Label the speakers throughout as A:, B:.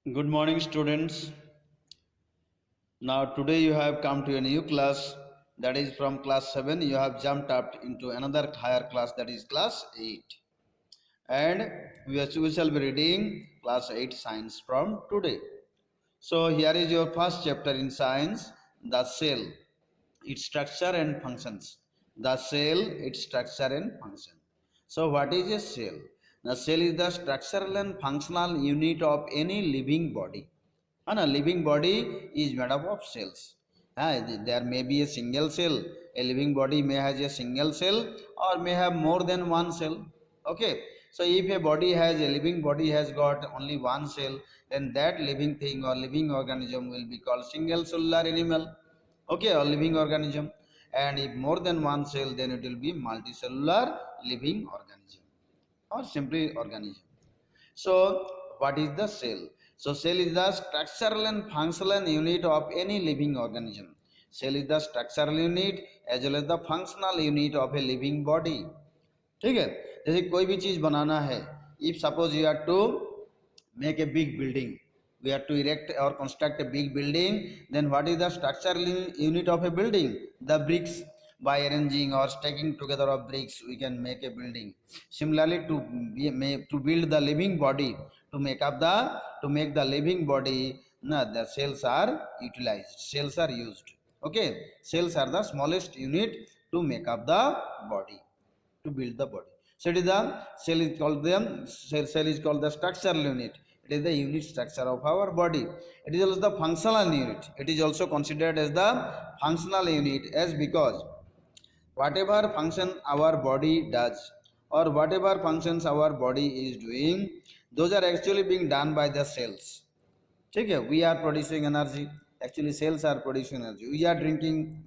A: Good morning, students. Now, today you have come to a new class, that is from class 7. You have jumped up into another higher class, that is class 8. And we shall be reading class 8 science from today. So, here is your first chapter in science, the cell, its structure and functions. The cell, its structure and function. So, what is a cell? The cell is the structural and functional unit of any living body, and a living body is made up of cells. There may be a single cell. A living body may have a single cell or may have more than one cell. Okay. So if a body has a living body has got only one cell, then that living thing or living organism will be called single cellular animal. Okay, or living organism. And if more than one cell, then it will be multicellular living organism or simply organism. So, what is the cell? So, cell is the structural and functional unit of any living organism. Cell is the structural unit as well as the functional unit of a living body. ठीक है, जैसे कोई भी चीज बनाना है, if suppose you have to make a big building, we have to erect or construct a big building, then what is the structural unit of a building? The bricks. By arranging or stacking together of bricks we can make a building. Similarly, to build the living body, to make the living body, the cells are utilized, cells are used. Okay, cells are the smallest unit to make up the body, to build the body. So it is the cell is called the structural unit. It is the unit structure of our body. It is also the functional unit. It is also considered as the functional unit, as because whatever function our body does or whatever functions our body is doing, those are actually being done by the cells. ठीक है, we are producing energy, actually cells are producing energy. We are drinking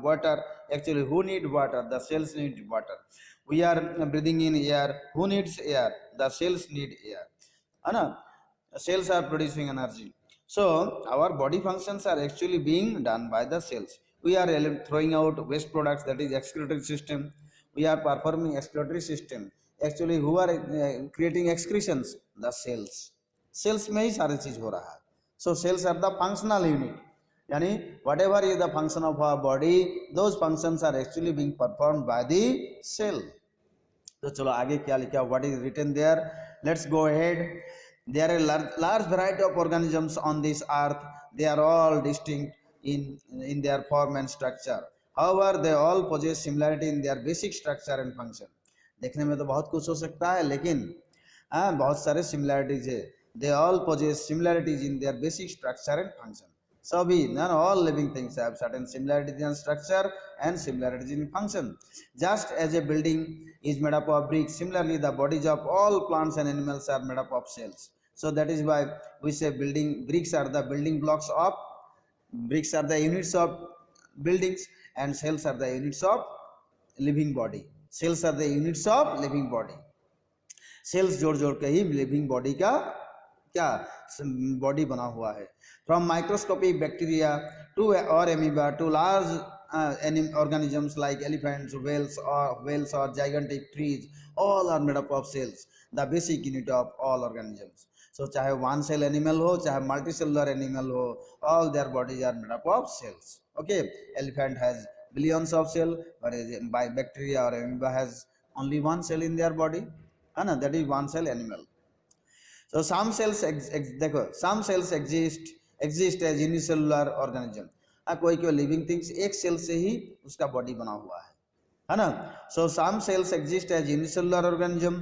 A: water, actually who need water? The cells need water. We are breathing in air, who needs air? The cells need air. Ana, cells are producing energy. So our body functions are actually being done by the cells. We are throwing out waste products, that is excretory system. We are performing excretory system. Actually who are creating excretions? The cells. Cells में ही सारी चीज हो रहा है. So cells are the functional unit, यानी whatever is the function of our body, those functions are actually being performed by the cell. तो चलो आगे क्या लिखा, what is written there, let's go ahead. There are large variety of organisms on this earth. They are all distinct in their form and structure. However, they all possess similarity in their basic structure and function. देखने में तो बहुत कुछ हो सकता है, लेकिन बहुत सारे सिमिलैरिटीज है. They all possess similarities in their basic structure and function. सभी, none, all living things have certain similarities in structure and similarities in function. Just as a building is made up of bricks, similarly the bodies of all plants and animals are made up of cells. So that is why we say bricks are the building blocks of, bricks are the units of buildings, and cells are the units of living body. Cells are the units of living body. Cells जोड़ जोड़ के ही living body का क्या body बना हुआ है. From microscopic bacteria to और amoeba to large organisms like elephants, whales or gigantic trees, all are made up of cells, the basic unit of all organisms. So चाहे one cell animal हो, चाहे multicellular animal हो, all their bodies are made up of cells. Okay, elephant has billions of cells, whereas by bacteria or amoeba has only one cell in their body. That is one cell animal. So some cells देखो, some cells exist as unicellular organism. कोई कोई living things एक cell से ही उसका body बना हुआ है ना. सो some cells exist as unicellular organism,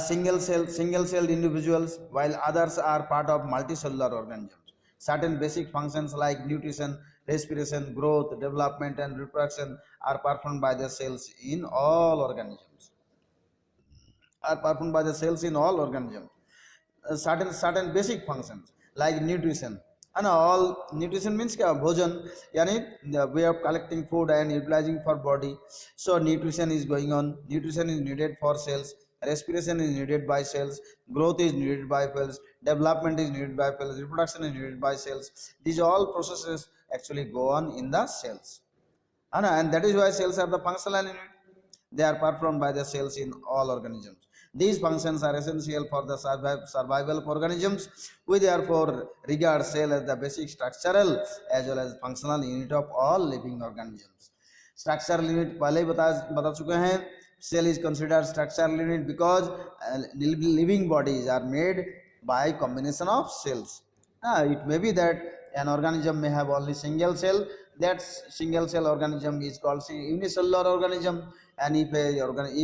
A: single celled individuals, while others are part of multicellular organisms. Certain basic functions like nutrition, respiration, growth, development and reproduction are performed by the cells in all organisms. Are performed by the cells in all organisms. Certain basic functions like nutrition, and all nutrition means क्या, भोजन, यानी the way of collecting food and utilizing for body. So nutrition is going on, nutrition is needed for cells, respiration is needed by cells, growth is needed by cells, development is needed by cells, reproduction is needed by cells. These all processes actually go on in the cells, and that is why cells are the functional unit. They are performed by the cells in all organisms. These functions are essential for the survival of organisms. We therefore regard cell as the basic structural as well as functional unit of all living organisms. Structural unit पहले ही बता चुके हैं. Cell is considered structural unit because living bodies are made by combination of cells. It may be that an organism may have only single cell. That single cell organism is called unicellular organism. And if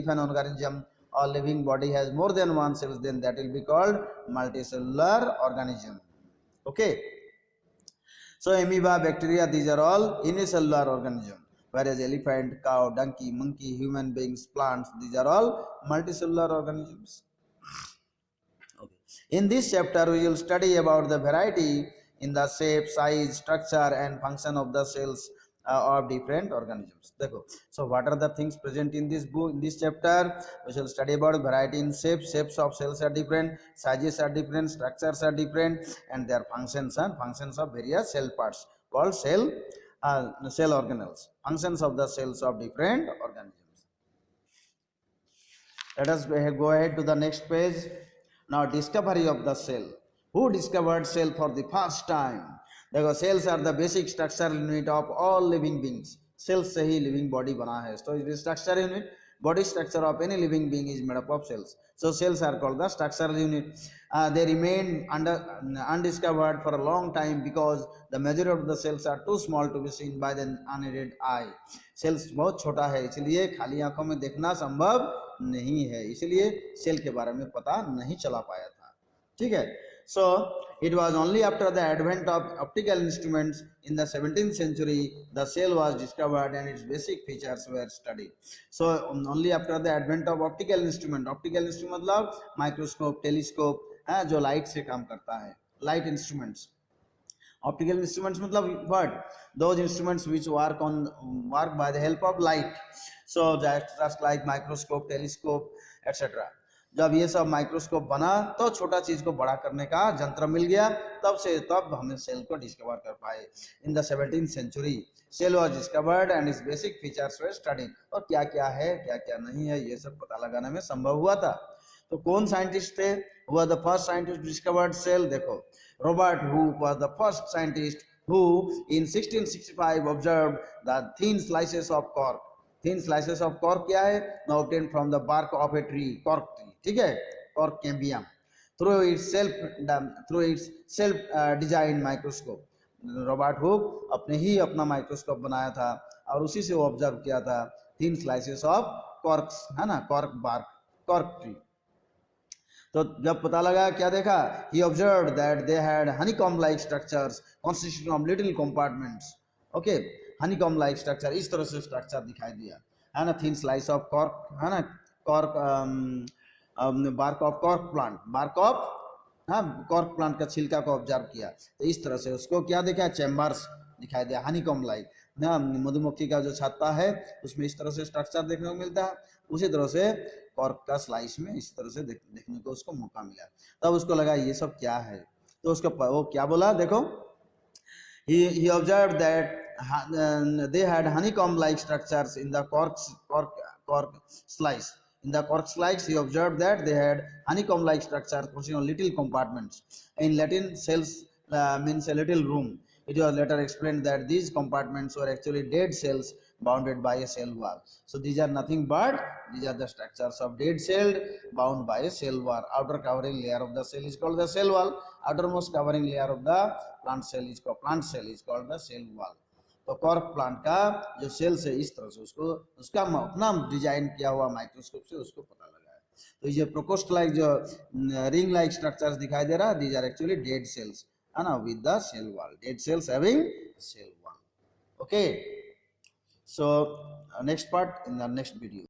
A: an organism or living body has more than one cell, then that will be called multicellular organism. Okay. So amoeba, bacteria, these are all unicellular organisms. Whereas elephant, cow, donkey, monkey, human beings, plants, these are all multicellular organisms. Okay. In this chapter, we will study about the variety in the shape, size, structure, and function of the cells of different organisms. So, what are the things present in this book? In this chapter, we shall study about variety in shape. Shapes of cells are different, sizes are different, structures are different, and their functions and functions of various cell parts called cell organelles. Functions of the cells of different organisms. Let us go ahead to the next page. Now, discovery of the cell. Who discovered cell for the first time? Because cells are the basic structural unit of all living beings. Cells से ही living body बना है. So, it is structural unit. Body structure of any living being is made up of cells. So, cells are called the structural unit. They remain undiscovered for a long time because the majority of the cells are too small to be seen by the unaided eye. Cells बहुत छोटा है, इसलिए खाली आंखों में देखना संभव नहीं है, इसलिए सेल के बारे में पता नहीं चला पाया था. ठीक है. So it was only after the advent of optical instruments in the 17th century the cell was discovered and its basic features were studied. So only after the advent of optical instrument मतलब microscope, telescope, जो light से काम करता है, light instruments. Optical instruments मतलब what? Those instruments which work by the help of light. So just like microscope, telescope, etc. जब ये सब माइक्रोस्कोप बना तो छोटा चीज को बड़ा करने का यंत्र मिल गया, तब हमने सेल को डिस्कवर कर पाए. In the 17th century cell was discovered and its basic features were studied. और क्या क्या है, क्या क्या नहीं है, ये सब पता लगाने में संभव हुआ था. तो कौन साइंटिस्ट थे? Who the first scientist discovered cell. देखो, Robert Hooke was the first scientist who in 1665 observed the thin slices of cork. Thin slices of cork क्या है? Now obtained from the bark of a tree, cork tree. ठीक है, cork cambium. Through its self designed microscope. Robert Hooke अपने ही अपना microscope बनाया था और उसी से वो ऑब्जर्व किया था थिन स्लाइसेस ऑफ कॉर्क्स, है ना, कॉर्क बार्क, कॉर्क ट्री. तो जब पता लगा, क्या देखा? He observed that they had honeycomb like structures consisting of little compartments. Okay, honeycomb like structure, इस तरह से स्ट्रक्चर दिखाई दिया, है ना. थिन स्लाइस ऑफ कॉर्क, है ना, cork bark of cork plant, bark of cork plant का छिलका को ऑब्जर्व किया, तो इस तरह से उसको क्या देखा? चैम्बर्स दिखाई दिया, हनीकॉम्ब लाइक ना. मधुमक्खी का जो छत्ता है उसमें इस तरह से स्ट्रक्चर देखने को मिलता है, उसी तरह से कॉर्क का स्लाइस में इस तरह से देखने को उसको मौका मिला. तब उसको लगा ये सब क्या है, तो उसको वो क्या बोला? देखो, he observed that they had honeycomb like structures in the cork slice. In the cork slice, he observed that they had honeycomb like structure consisting of little compartments. In Latin, cells means a little room. It was later explained that these compartments were actually dead cells bounded by a cell wall. So these are nothing but these are the structures of dead cell bound by a cell wall. Outer covering layer of the cell is called the cell wall. Outermost covering layer of the plant cell is called the cell wall. तो cork plant का जो sales है इस तरह से उसका अपना design किया हुआ माइक्रोस्कोप से उसको पता लगा है. तो ये प्रोकोस्ट लाइक जो रिंग लाइक स्ट्रक्चर्स दिखाई दे रहा है, these are actually dead cells, है ना, with the cell wall. Dead cells having cell wall. Okay, so next part in the next video.